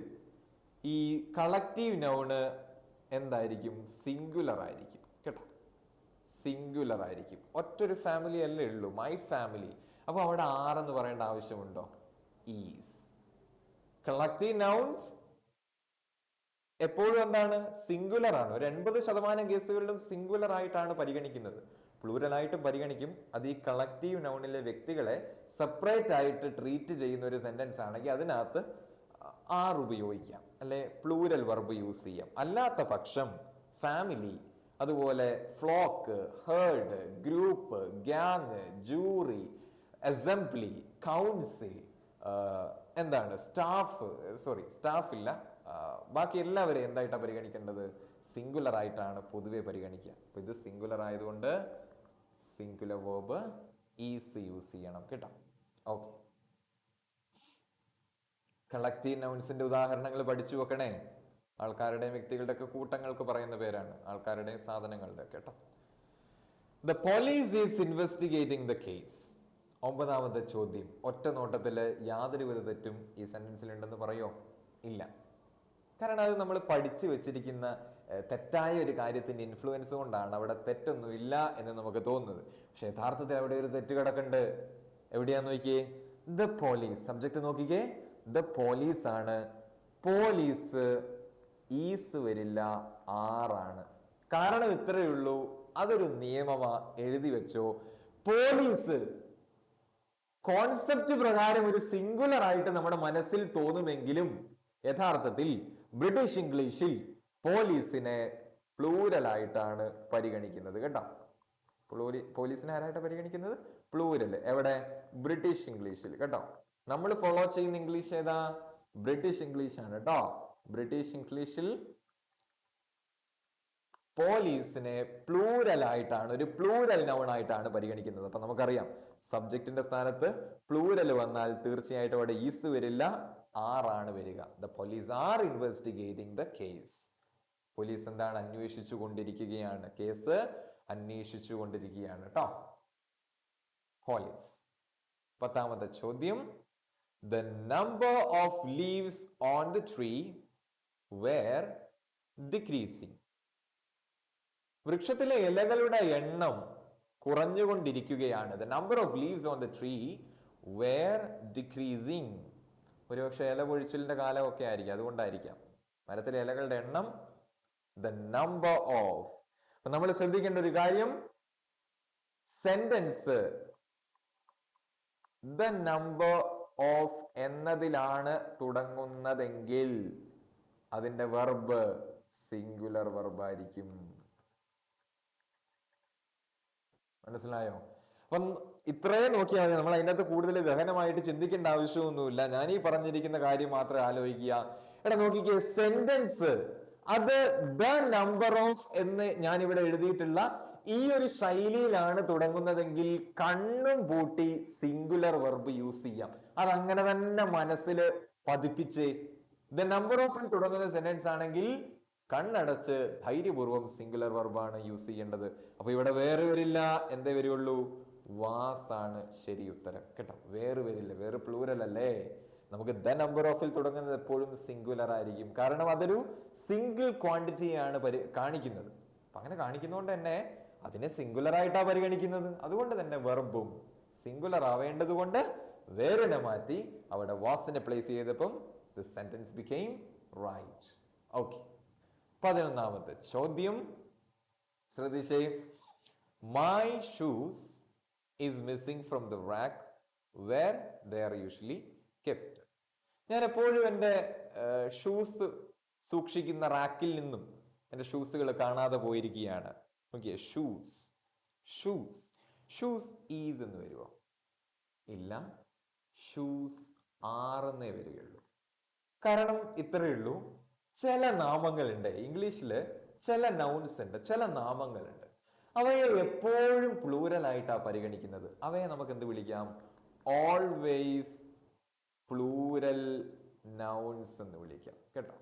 ഈ കളക്റ്റീവ് നൗണ് എന്തായിരിക്കും? സിംഗുലർ ആയിരിക്കും. കേട്ടോ, സിംഗുലർ ആയിരിക്കും. ഒറ്റൊരു ഫാമിലി അല്ലേ ഉള്ളൂ, മൈ ഫാമിലി. അപ്പൊ അവിടെ ആരെന്ന് പറയേണ്ട ആവശ്യമുണ്ടോ? ഈസ്. കളക്റ്റീവ് നൗൺസ് എപ്പോഴും എന്താണ്? സിംഗുലർ ആണ്. ഒരു 80% കേസുകളിലും സിംഗുലർ ആയിട്ടാണ് പരിഗണിക്കുന്നത്. പ്ലൂരൽ ആയിട്ട് പരിഗണിക്കും. അത് ഈ കളക്റ്റീവ് നൗണിലെ വ്യക്തികളെ സെപ്പറേറ്റ് ആയിട്ട് ട്രീറ്റ് ചെയ്യുന്ന ഒരു സെന്റൻസ് ആണെങ്കിൽ അതിനകത്ത് ആർ ഉപയോഗിക്കാം, അല്ലെ പ്ലൂരൽ വെർബ് യൂസ് ചെയ്യാം. അല്ലാത്ത പക്ഷം ഫാമിലി, അതുപോലെ flock, heard, group, gang, jury, assembly, council, എന്താണ് സ്റ്റാഫ് ഇല്ല, ബാക്കി എല്ലാവരെയും എന്തായിട്ടാണ് പരിഗണിക്കേണ്ടത്? സിംഗുലർ ആയിട്ടാണ് പൊതുവെ പരിഗണിക്കുക. അപ്പൊ ഇത് സിംഗുലർ ആയതുകൊണ്ട് സിംഗുലർ വേർബ് ഈസ് യൂസ് ചെയ്യണം കേട്ടോ. ഓക്കെ, കളക്റ്റീവ് നൗൺസിന്റെ ഉദാഹരണങ്ങൾ പഠിച്ചു വെക്കണേ. ആൾക്കാരുടെയും വ്യക്തികളുടെ ഒക്കെ കൂട്ടങ്ങൾക്ക് പറയുന്ന പേരാണ്, ആൾക്കാരുടെയും സാധനങ്ങളുടെ കേട്ടോ. The police is investigating the case. 9ാമത്തെ ചോദ്യം, ഒറ്റ നോട്ടത്തില് യാതൊരുവിധ തെറ്റും ഈ സെന്റൻസിൽ ഉണ്ടെന്ന് പറയോ? ഇല്ല. കാരണം അത് നമ്മൾ പഠിച്ചു വെച്ചിരിക്കുന്ന തെറ്റായ ഒരു കാര്യത്തിന്റെ ഇൻഫ്ലുവൻസ് കൊണ്ടാണ് അവിടെ തെറ്റൊന്നുമില്ല എന്ന് നമുക്ക് തോന്നുന്നത്. പക്ഷെ യഥാർത്ഥത്തിൽ അവിടെ ഒരു തെറ്റ് കിടക്കുന്നുണ്ട്. എവിടെയാന്ന് നോക്കിയേ, ദ പോലീസ്, സബ്ജക്ട് നോക്കിക്കേ, ദ പോലീസ് ആണ്. പോലീസ് ഈസ് വരില്ല, ആറാണ്. കാരണം ഇത്രയേ ഉള്ളൂ, അതൊരു നിയമമാ, എഴുതി വെച്ചോ. പോലീസ് കോൺസെപ്റ്റ് പ്രകാരം ഒരു സിംഗുലർ ആയിട്ട് നമ്മുടെ മനസ്സിൽ തോന്നുമെങ്കിലും യഥാർത്ഥത്തിൽ ബ്രിട്ടീഷ് ഇംഗ്ലീഷിൽ പോലീസിനെ പ്ലൂരൽ ആയിട്ടാണ് പരിഗണിക്കുന്നത് കേട്ടോ. പോലീസിനെ ആരായിട്ട് പരിഗണിക്കുന്നത്? പ്ലൂരൽ. എവിടെ? ബ്രിട്ടീഷ് ഇംഗ്ലീഷിൽ കേട്ടോ. നമ്മൾ ഫോളോ ചെയ്യുന്ന ഇംഗ്ലീഷ് ഏതാ? ബ്രിട്ടീഷ് ഇംഗ്ലീഷ് ആണ് കേട്ടോ. ബ്രിട്ടീഷ് ഇംഗ്ലീഷിൽ പോലീസിനെ പ്ലൂരൽ ആയിട്ടാണ്, ഒരു പ്ലൂരൽ നൗൺ ആയിട്ടാണ് പരിഗണിക്കുന്നത്. അപ്പൊ നമുക്കറിയാം സബ്ജക്റ്റിന്റെ സ്ഥാനത്ത് പ്ലൂരൽ വന്നാൽ തീർച്ചയായിട്ടും അവിടെ ഈസ് വരില്ല, ആറാണ് വരിക. The police are investigating the case. Police എന്താണ്? അന്വേഷിച്ചു കൊണ്ടിരിക്കുകയാണ്, കേസ് അന്വേഷിച്ചു കൊണ്ടിരിക്കുകയാണ് കേട്ടോ. പോലീസ്. 10ാമത്തെ ചോദ്യം, the number of leaves on the tree were decreasing. വൃക്ഷത്തിലെ ഇലകളുടെ എണ്ണം കുറഞ്ഞുകൊണ്ടിരിക്കുകയാണ്. The number of leaves on the tree were decreasing. ഒരുപക്ഷെ ഇല പൊഴിച്ചിലിന്റെ കാലമൊക്കെ ആയിരിക്കും, അതുകൊണ്ടായിരിക്കാം. മരത്തിലെ ഇലകളുടെ എണ്ണം the number of. അപ്പൊ നമ്മൾ ശ്രദ്ധിക്കേണ്ട ഒരു കാര്യം, സെന്റൻസ് the number of എന്നതിലാണ് തുടങ്ങുന്നതെങ്കിൽ അതിന്റെ വെർബ് സിംഗുലർ വെർബ് ആയിരിക്കും. മനസ്സിലായോ? അപ്പം ഇത്രയും നോക്കിയാൽ നമ്മൾ അതിൻ്റെ അകത്ത് കൂടുതൽ ഗഹനമായിട്ട് ചിന്തിക്കേണ്ട ആവശ്യമൊന്നുമില്ല. ഞാൻ ഈ പറഞ്ഞിരിക്കുന്ന കാര്യം മാത്രം ആലോചിക്കുക. എടാ നോക്കിക്കേ, സെന്റൻസ് അത് ദ നമ്പർ ഓഫ് എന്ന് ഞാൻ ഇവിടെ എഴുതിയിട്ടുള്ള ഈ ഒരു ശൈലിയിലാണ് തുടങ്ങുന്നതെങ്കിൽ കണ്ണും പൂട്ടി സിംഗുലർ വെർബ് യൂസ് ചെയ്യാം. അതങ്ങനെ തന്നെ മനസ്സിൽ പതിപ്പിച്ച്, ദ നമ്പർ ഓഫ് തുടങ്ങുന്ന സെന്റൻസ് ആണെങ്കിൽ കണ്ണടച്ച് ധൈര്യപൂർവ്വം സിംഗുലർ വെർബാണ് യൂസ് ചെയ്യേണ്ടത്. അപ്പൊ ഇവിടെ വേറെ വരില്ല, എന്തേ വരുള്ളൂ? വാസ് ആണ് ശരി ഉത്തരം കേട്ടോ. വേറെ വരില്ല, വേറെ പ്ലൂരൽ അല്ലേ. നമുക്ക് ദ നമ്പർ ഓഫിൽ തുടങ്ങുന്നത് എപ്പോഴും സിംഗുലർ ആയിരിക്കും, കാരണം അതൊരു സിംഗിൾ ക്വാണ്ടിറ്റിയാണ് കാണിക്കുന്നത്. അപ്പൊ അങ്ങനെ കാണിക്കുന്നതുകൊണ്ട് തന്നെ അതിനെ സിംഗുലർ ആയിട്ടാണ് പരിഗണിക്കുന്നത്. അതുകൊണ്ട് തന്നെ വെർബും സിംഗുലർ ആവേണ്ടത് കൊണ്ട് വേറെ മാറ്റി അവിടെ വാസിനെ പ്ലേസ് ചെയ്തപ്പം the sentence became right. Okay. 11ാമത്തെ ചോദ്യം ശ്രദ്ധിച്ചേ. My shoes is missing from the rack where they are usually kept. ഞാൻ എപ്പോഴും എൻ്റെ ഷൂസ് സൂക്ഷിക്കുന്ന റാക്കിൽ നിന്നും എൻ്റെ ഷൂസുകൾ കാണാതെ പോയിരിക്കുകയാണ്. നോക്കിയേ, ഷൂസ് ഈസ് എന്ന് വരുമോ? ഇല്ല, ഷൂസ് ആറെന്നേ വരികയുള്ളൂ. കാരണം ഇത്രയേ ഉള്ളൂ, ചില നാമങ്ങളുണ്ട് ഇംഗ്ലീഷില്, ചില നൗൺസ് ഉണ്ട്, ചില നാമങ്ങളുണ്ട്, അവയെ എപ്പോഴും പ്ലൂരൽ ആയിട്ടാണ് പരിഗണിക്കുന്നത്. അവയെ നമുക്ക് എന്ത് വിളിക്കാം? ഓൾവേസ് പ്ലൂരൽ നൗൺസ് എന്ന് വിളിക്കാം കേട്ടോ.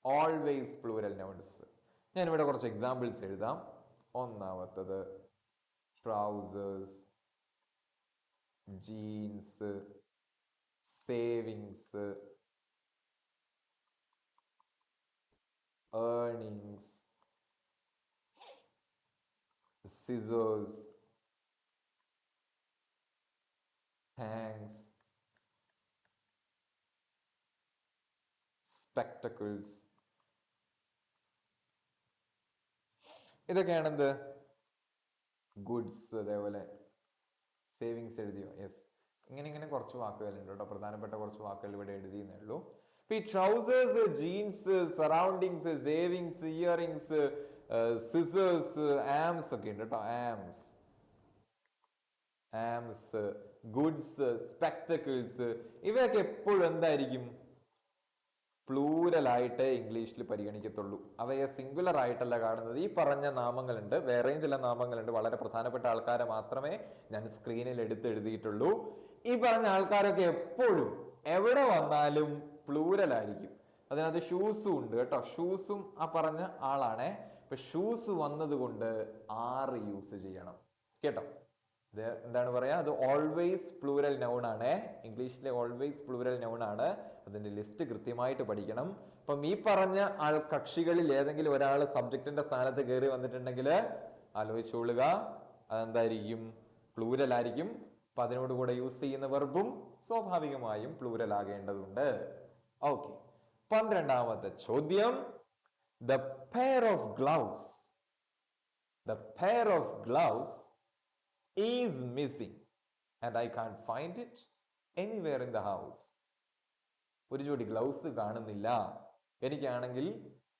Always plural nouns. ഞാൻ ഇവിടെ കുറച്ച് എക്സാമ്പിൾസ് എഴുതാം. ഒന്നാമത്തത് trousers, jeans, savings, earnings, scissors, thanks, spectacles. ഇതൊക്കെയാണ് എന്ത്? ഗുഡ്സ്. അതേപോലെ സേവിങ്സ് എഴുതിയോ? യെസ്. ഇങ്ങനെ കുറച്ച് വാക്കുകളുണ്ട് കേട്ടോ, പ്രധാനപ്പെട്ട കുറച്ച് വാക്കുകൾ ഇവിടെ എഴുതിയെന്നേ ഉള്ളൂ. ഇപ്പൊ ഈ trousers, jeans, surroundings, savings, earrings, scissors, arms ഒക്കെ ഉണ്ട് കേട്ടോ. ആംസ്, ഗുഡ്സ്, സ്പെക്ടക്കിൾസ്, ഇവയൊക്കെ എപ്പോഴും എന്തായിരിക്കും? പ്ലൂരൽ ആയിട്ട് ഇംഗ്ലീഷിൽ പരിഗണിക്കത്തുള്ളൂ. അവയെ സിംഗുലർ ആയിട്ടല്ല കാണുന്നത്. ഈ പറഞ്ഞ നാമങ്ങളുണ്ട്, വേറെയും ചില നാമങ്ങളുണ്ട്, വളരെ പ്രധാനപ്പെട്ട ആൾക്കാരെ മാത്രമേ ഞാൻ സ്ക്രീനിൽ എഴുതിയിട്ടുള്ളൂ. ഈ പറഞ്ഞ ആൾക്കാരൊക്കെ എപ്പോഴും എവിടെ വന്നാലും പ്ലൂരൽ ആയിരിക്കും. അതിനകത്ത് ഷൂസും ഉണ്ട് കേട്ടോ. ഷൂസും ആ പറഞ്ഞ ആളാണേ. ഇപ്പൊ ഷൂസ് വന്നത് കൊണ്ട് ആറ് യൂസ് ചെയ്യണം കേട്ടോ. ഇത് എന്താണ് പറയാ? അത് ഓൾവേസ് പ്ലൂരൽ നൗൺ ആണ്. ഇംഗ്ലീഷിലെ ഓൾവേസ് പ്ലൂരൽ നൗൺ ആണ്. അതിന്റെ ലിസ്റ്റ് കൃത്യമായിട്ട് പഠിക്കണം. അപ്പം ഈ പറഞ്ഞ കക്ഷികളിൽ ഏതെങ്കിലും ഒരാൾ സബ്ജക്റ്റിന്റെ സ്ഥാനത്ത് കയറി വന്നിട്ടുണ്ടെങ്കിൽ ആലോചിച്ചോളുക, അതെന്തായിരിക്കും? പ്ലൂരൽ ആയിരിക്കും. അപ്പൊ അതിനോട് കൂടെ യൂസ് ചെയ്യുന്ന വെർബും സ്വാഭാവികമായും പ്ലൂരൽ ആകേണ്ടതുണ്ട്. ഓക്കെ. 12ാമത്തെ ചോദ്യം, the pair of gloves is missing and I can't find it anywhere in the house. ഒരു ജോഡി ഗ്ലൗസ് കാണുന്നില്ല, എനിക്കാണെങ്കിൽ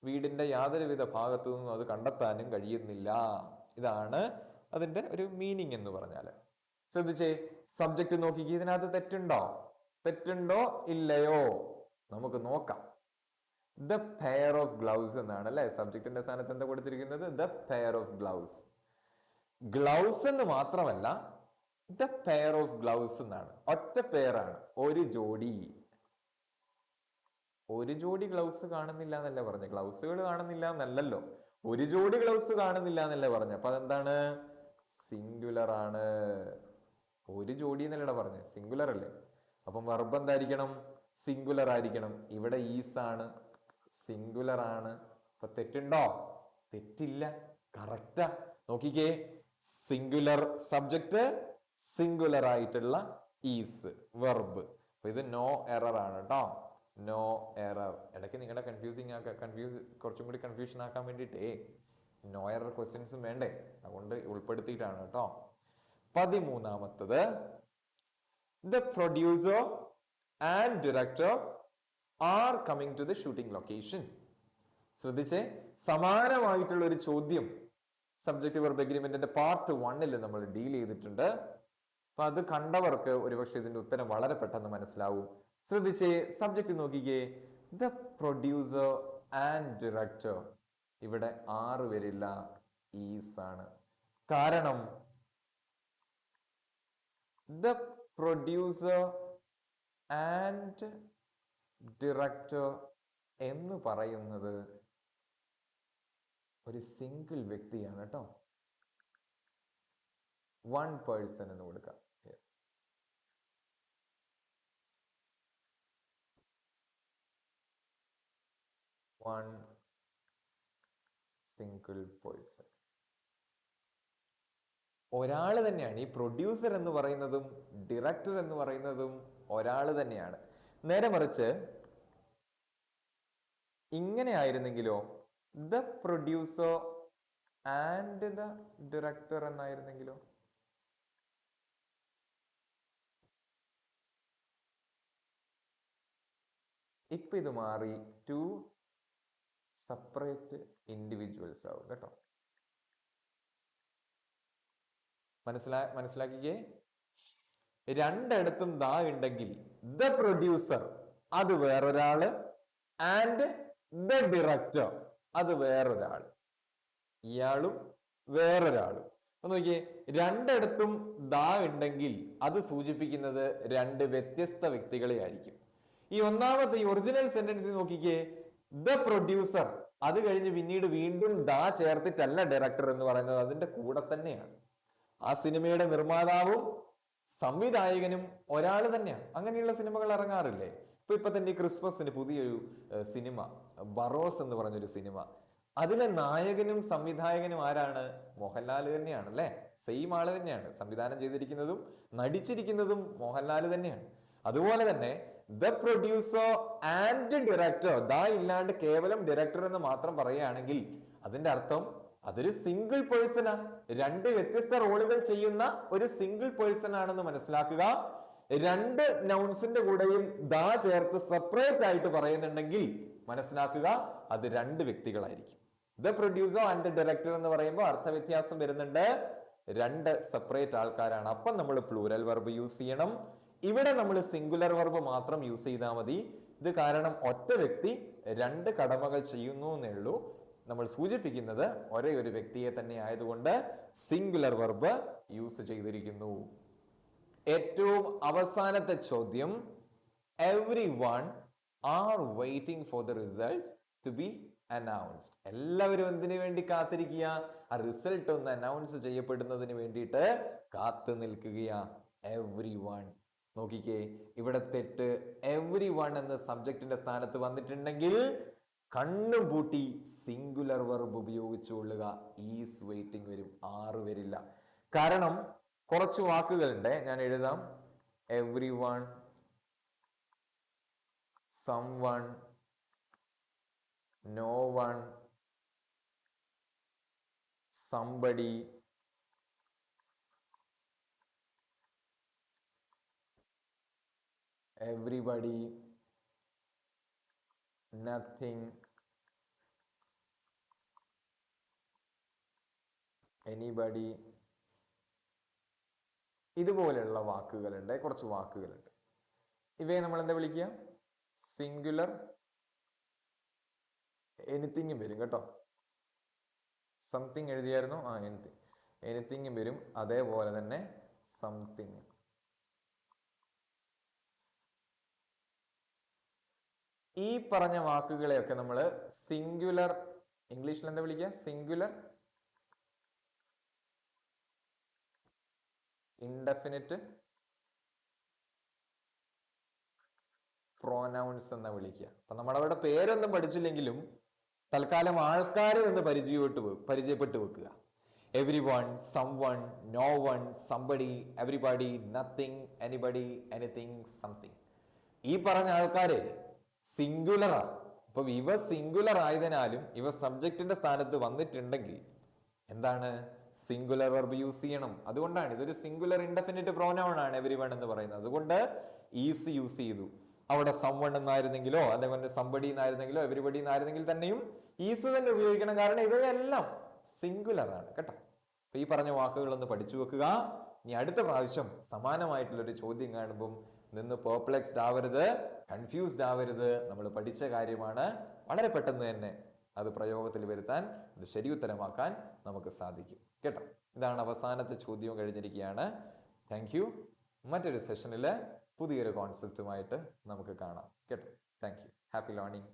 വീടിന്റെ യാതൊരുവിധ ഭാഗത്തു നിന്നും അത് കണ്ടെത്താനും കഴിയുന്നില്ല. ഇതാണ് അതിന്റെ ഒരു മീനിങ് എന്ന് പറഞ്ഞാല്. ശ്രദ്ധിച്ചേ, സബ്ജക്റ്റ് നോക്കിക്കേ, ഇതിനകത്ത് തെറ്റുണ്ടോ ഇല്ലയോ നമുക്ക് നോക്കാം. ദ പെയർ ഓഫ് ഗ്ലൗസ് എന്നാണ് അല്ലെ സബ്ജക്റ്റിന്റെ സ്ഥാനത്ത് എന്താ കൊടുത്തിരിക്കുന്നത്? The pair of gloves. Gloves എന്ന് മാത്രമല്ല, ദ പെയർ ഓഫ് ഗ്ലൗസ് എന്നാണ്. ഒറ്റ പെയറാണ്, ഒരു ജോഡി ഗ്ലൗസ് കാണുന്നില്ല എന്നല്ല പറഞ്ഞ. ഗ്ലൗസുകൾ കാണുന്നില്ല എന്നല്ലല്ലോ, ഒരു ജോഡി ഗ്ലൗസ് കാണുന്നില്ല എന്നല്ലേ പറഞ്ഞ. അപ്പൊ അതെന്താണ്? സിംഗുലർ ആണ്. ഒരു ജോഡി എന്നല്ലടാ പറഞ്ഞ, സിംഗുലർ അല്ലേ. അപ്പം വെർബ് എന്തായിരിക്കണം? സിംഗുലർ ആയിരിക്കണം. ഇവിടെ ഈസ് ആണ്, സിംഗുലർ ആണ്. അപ്പൊ തെറ്റുണ്ടോ? തെറ്റില്ല, കറക്റ്റാ. നോക്കിക്കേ, സിംഗുലർ സബ്ജക്ട്, സിംഗുലർ ആയിട്ടുള്ള ഈസ് വെർബ്. അപ്പൊ ഇത് നോ എറർ ആണ് കേട്ടോ. No error. ഇടയ്ക്ക് നിങ്ങളുടെ കുറച്ചും കൂടി കൺഫ്യൂഷൻ ആക്കാൻ വേണ്ടിയിട്ടേ നോ എറർ ക്വസ്റ്റ്യൻസും വേണ്ടേ, അതുകൊണ്ട് ഉൾപ്പെടുത്തിയിട്ടാണ് കേട്ടോ. 13ാമത്തത്, the producer and director are coming to the shooting location. ശ്രദ്ധിച്ചേ, സമാനമായിട്ടുള്ള ഒരു ചോദ്യം സബ്ജക്റ്റ് വെർബ് എഗ്രിമെന്റിന്റെ പാർട്ട് 1 നമ്മൾ ഡീൽ ചെയ്തിട്ടുണ്ട്. അപ്പൊ അത് കണ്ടവർക്ക് ഒരുപക്ഷെ ഇതിന്റെ ഉത്തരം വളരെ പെട്ടെന്ന് മനസ്സിലാവും. ശ്രദ്ധിച്ചേ, സബ്ജക്റ്റ് നോക്കിക്കേ, ദ പ്രൊഡ്യൂസർ ആൻഡ് ഡയറക്ടർ. ഇവിടെ ആറ് വരില്ല, ഈസ് ആണ്. കാരണം ദ പ്രൊഡ്യൂസർ ആൻഡ് ഡയറക്ടർ എന്ന് പറയുന്നത് ഒരു സിംഗിൾ വ്യക്തിയാണ് കേട്ടോ. വൺ പേഴ്സൺ എന്ന് കൊടുക്കാം. വൺ സിംഗിൾ പേഴ്സൺ, ഒരാള് തന്നെയാണ്. ഈ പ്രൊഡ്യൂസർ എന്ന് പറയുന്നതും ഡയറക്ടർ എന്ന് പറയുന്നതും ഒരാള് തന്നെയാണ്. നേരെ മറിച്ച് ഇങ്ങനെ ആയിരുന്നെങ്കിലോ, the producer and the director എന്നായിരുന്നെങ്കിലോ? ഇപ്പൊ ഇത് മാറി, ടു സെപ്പറേറ്റ് ഇൻഡിവിജ്വൽസ് ആവും കേട്ടോ. മനസ്സിലാക്കിക്കേ, രണ്ടിടത്തും ദാ ഉണ്ടെങ്കിൽ ദ പ്രൊഡ്യൂസർ അത് വേറൊരാള്, ആൻഡ് ദ ഡയറക്ടർ അത് വേറൊരാൾ, ഇയാളും വേറൊരാളും. അപ്പൊ നോക്കിയേ, രണ്ടിടത്തും ദാ ഉണ്ടെങ്കിൽ അത് സൂചിപ്പിക്കുന്നത് രണ്ട് വ്യത്യസ്ത വ്യക്തികളെ ആയിരിക്കും. ഈ ഒന്നാമത്തെ ഈ ഒറിജിനൽ സെന്റൻസ് നോക്കിക്കേ, ദ പ്രൊഡ്യൂസർ, അത് കഴിഞ്ഞ് പിന്നീട് വീണ്ടും ദാ ചേർത്തിട്ടല്ല ഡയറക്ടർ എന്ന് പറയുന്നത്, അതിന്റെ കൂടെ തന്നെയാണ്. ആ സിനിമയുടെ നിർമ്മാതാവും സംവിധായകനും ഒരാൾ തന്നെയാണ്. അങ്ങനെയുള്ള സിനിമകൾ ഇറങ്ങാറില്ലേ? ഇപ്പൊ തന്നെ ക്രിസ്മസിന് പുതിയൊരു സിനിമ ബറോസ് എന്ന് പറഞ്ഞൊരു സിനിമ, അതിലെ നായകനും സംവിധായകനും ആരാണ്? മോഹൻലാൽ തന്നെയാണ് അല്ലെ. സെയിം ആള് തന്നെയാണ്. സംവിധാനം ചെയ്തിരിക്കുന്നതും നടിച്ചിരിക്കുന്നതും മോഹൻലാൽ തന്നെയാണ്. അതുപോലെ തന്നെ ദ പ്രൊഡ്യൂസർ ആൻഡ് ഡയറക്ടർ, ദാ ഇല്ലാണ്ട് കേവലം ഡയറക്ടർ എന്ന് മാത്രം പറയുകയാണെങ്കിൽ അതിന്റെ അർത്ഥം അതൊരു സിംഗിൾ പേഴ്സൺ ആണ്. രണ്ട് വ്യത്യസ്ത റോളുകൾ ചെയ്യുന്ന ഒരു സിംഗിൾ പേഴ്സൺ ആണെന്ന് മനസ്സിലാക്കുക. രണ്ട് നൗൺസിന്റെ കൂടെയും ദാ ചേർത്ത് സെപ്പറേറ്റ് ആയിട്ട് പറയുന്നുണ്ടെങ്കിൽ മനസ്സിലാക്കുക അത് രണ്ട് വ്യക്തികളായിരിക്കും. ദ പ്രൊഡ്യൂസർ ആൻഡ് ഡയറക്ടർ എന്ന് പറയുമ്പോൾ അർത്ഥവ്യത്യാസം വരുന്നുണ്ട്, രണ്ട് സെപ്പറേറ്റ് ആൾക്കാരാണ്. അപ്പം നമ്മൾ പ്ലൂരൽ വെർബ് യൂസ് ചെയ്യണം. ഇവിടെ നമ്മൾ സിംഗുലർ വെർബ് മാത്രം യൂസ് ചെയ്താൽ മതി. ഇത് കാരണം ഒറ്റ വ്യക്തി രണ്ട് കടമകൾ ചെയ്യുന്നു എന്നേ ഉള്ളൂ. നമ്മൾ സൂചിപ്പിക്കുന്നത് ഒരേ ഒരു വ്യക്തിയെ തന്നെ ആയതുകൊണ്ട് സിംഗുലർ വെർബ് യൂസ് ചെയ്തിരിക്കുന്നു. ഏറ്റവും അവസാനത്തെ ചോദ്യം, everyone are waiting for the results to be announced. എല്ലാവരും എന്തിനു വേണ്ടി കാത്തിരിക്കുക? ആ റിസൾട്ട് ഒന്ന് അനൗൺസ് ചെയ്യപ്പെടുന്നതിന് വേണ്ടിയിട്ട് കാത്തു നിൽക്കുകയാ. everyone. നോക്കിക്കേ, ഇവിടെ തെറ്റ്. everyone എന്ന സബ്ജക്റ്റിന്റെ സ്ഥാനത്ത് വന്നിട്ടുണ്ടെങ്കിൽ കണ്ണും പൂട്ടി സിംഗുലർ വെർബ് ഉപയോഗിച്ചുകൊള്ളുക. ഈസ് വെയിറ്റിംഗ് വരും, ആറ് വരില്ല. കാരണം കുറച്ച് വാക്കുകളുണ്ട്, ഞാൻ എഴുതാം. everyone, someone, no one, somebody, everybody, nothing, anybody. ഇതുപോലെയുള്ള വാക്കുകളുണ്ട്, കുറച്ച് വാക്കുകളുണ്ട്. ഇവയെ നമ്മൾ എന്താ വിളിക്കുക? സിംഗുലർ എനിത്തിങ്ങും വരും കേട്ടോ. സംതിങ് എഴുതിയായിരുന്നു, എനിത്തിങ്ങും വരും, അതേപോലെ തന്നെ സംതിങ്. ഈ പറഞ്ഞ വാക്കുകളെയൊക്കെ നമ്മൾ സിംഗുലർ, ഇംഗ്ലീഷിൽ എന്താ വിളിക്കുക? സിംഗുലർ ഇൻഡെഫിനിറ്റ് പ്രോനൗൺസ് എന്ന് വിളിക്കുക. അപ്പൊ നമ്മളവിടെ പേരൊന്നും പഠിച്ചില്ലെങ്കിലും തൽക്കാലം ആൾക്കാരെ ഒന്ന് പരിചയപ്പെട്ടു വെക്കുക. everyone, someone, no one, somebody, everybody, nothing, anybody, anything, something. ഈ പറഞ്ഞ ആൾക്കാരെ സിംഗുലറാ. അപ്പൊ ഇവ സിംഗുലർ ആയതിനാലും ഇവ സബ്ജക്റ്റിന്റെ സ്ഥാനത്ത് വന്നിട്ടുണ്ടെങ്കിൽ എന്താണ്? സിംഗുലർ വെർബ് യൂസ് ചെയ്യണം. അതുകൊണ്ടാണ് ഇതൊരു സിംഗുലർ ഇൻഡെഫിനിറ്റ് പ്രോനൗൺ ആണ് everyone എന്ന് പറയുന്നത്. അതുകൊണ്ട് ഈസ് യൂസ് ചെയ്തു. അവിടെ someone എന്നായിരുന്നെങ്കിലോ അല്ലെങ്കിൽ somebody എന്നായിരുന്നെങ്കിലോ everybody എന്നായിരുന്നെങ്കിൽ തന്നെയും ഈസ് തന്നെ ഉപയോഗിക്കണം. കാരണം ഇവയെല്ലാം സിംഗുലർ ആണ് കേട്ടോ. അപ്പൊ ഈ പറഞ്ഞ വാക്കുകളൊന്ന് പഠിച്ചു വെക്കുക. ഇനി അടുത്ത പ്രാവശ്യം സമാനമായിട്ടുള്ളൊരു ചോദ്യം കാണുമ്പം നിന്ന് പെർപ്ലെക്സ്ഡ് ആവരുത്, കൺഫ്യൂസ്ഡ് ആവരുത്. നമ്മൾ പഠിച്ച കാര്യമാണ്. വളരെ പെട്ടെന്ന് തന്നെ അത് പ്രയോഗത്തിൽ വരുത്താൻ, അത് ശരിയുത്തരമാക്കാൻ നമുക്ക് സാധിക്കും കേട്ടോ. ഇതാണ് അവസാനത്തെ ചോദ്യവും കഴിഞ്ഞിരിക്കുകയാണ്. Thank you. മറ്റൊരു സെഷനിൽ പുതിയൊരു കോൺസെപ്റ്റുമായിട്ട് നമുക്ക് കാണാം കേട്ടോ. Thank you. Happy learning.